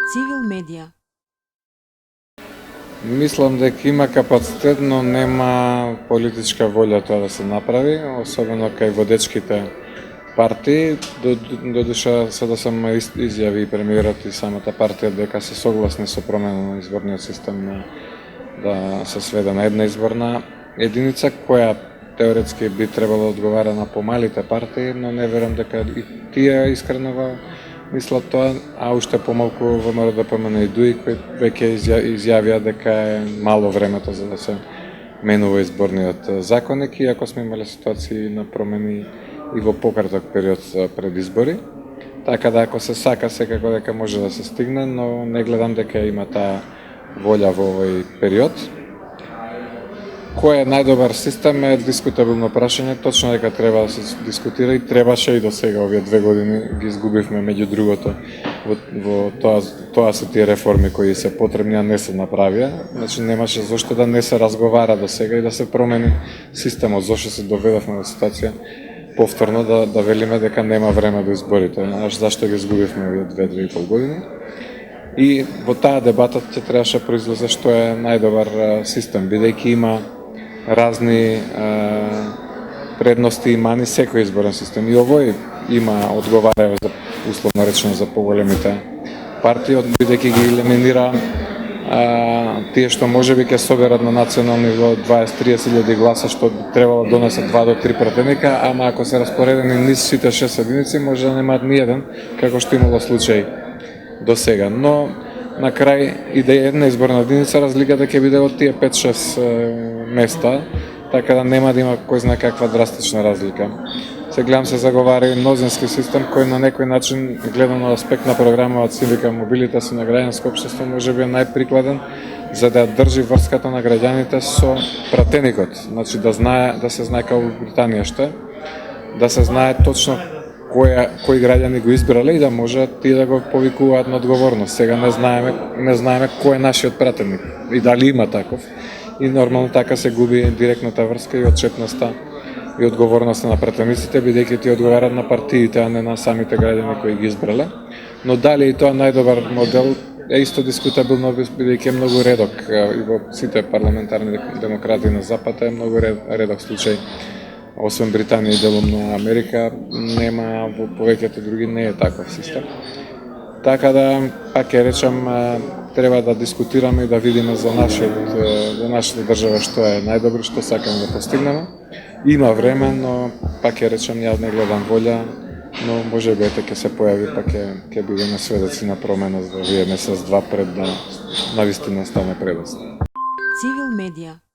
Civil Media. Мислам дека има капацитет, но нема политичка волја тоа да се направи, особено кај водечките партии. Додуша sada сам изјави и премиерот и самата партија дека се согласни со промена на изборниот систем да се сведе на една изборна единица, која теоретски би требало да одговара на помалите партии, но не верам дека и тие искрено мислат тоа, а уште помалку во МРДПМН и ДУИ кои веќе изјавија дека е мало времето за да се менува изборниот законник, иако сме имале ситуации на промени и во пократок период пред избори. Така да ако се сака, секако дека може да се стигне, но не гледам дека има таа волја во овој период. Кој е најдобар систем е дискутабилно прашање, точно дека треба да се дискутира и требаше и до сега, овие 2 години ги изгубивме меѓу другото во тоа се тие реформи кои се потребни, а не се направија. Значи немаше зошто да не се разговара до сега и да се промени системот, зошто се доведовме во ситуација повторно да велиме дека нема време до изборите, зашто ги изгубивме овие 2-2,5 години. И во таа дебата ќе требаше произлезе што е најдобар систем, бидејќи има разни предности и мани секој изборен систем. И овој има одговара за условно речено за поголемите партии, бидејќи ги елиминира тие што можеби ќе соберат на национално ниво 20-30 гласа, што требало да донесат 2 до 3 пратеника, ама ако се распоредени низ сите 6 единици, може да немаат ни еден, како што имало случај до сега. Но на крај и да е една изборна единица, разликата ќе биде од тие 5-6 места, така да нема да има кој знае каква драстична разлика. Се гледам се заговара и мнозински систем кој на некој начин, гледано аспект на програма од Civica Mobilitas и на граѓанско општество, може би е најприкладен за да држи врската на граѓаните со пратеникот. Значи да се знае како во Британија што е, да се знае точно кои граѓани го избрале и да може тие да го повикуваат на одговорност. Сега не знаеме кој е нашиот пратеник и дали има таков. И нормално така се губи директната врска и отчетноста и одговорноста на пратениците, бидејќи тие одговарат на партиите, а не на самите граѓани кои ги избрале. Но дали и тоа најдобар модел е исто дискутабилно, бидејќи е многу редок и во сите парламентарни демократи на Запад е многу редок случај. Освен Британија и делом на Америка, нема во повеќето други не е таков систем. Така да, пак ќе речам, треба да дискутираме и да видиме за нашата држава што е најдобро, што сакаме да постигнеме. Има време, но пак ќе речам, ја не гледам волја, но може би ќе се појави, пак ќе бидеме сведоци на промена за овие месец-два пред да навистина стане предост. Civil Media.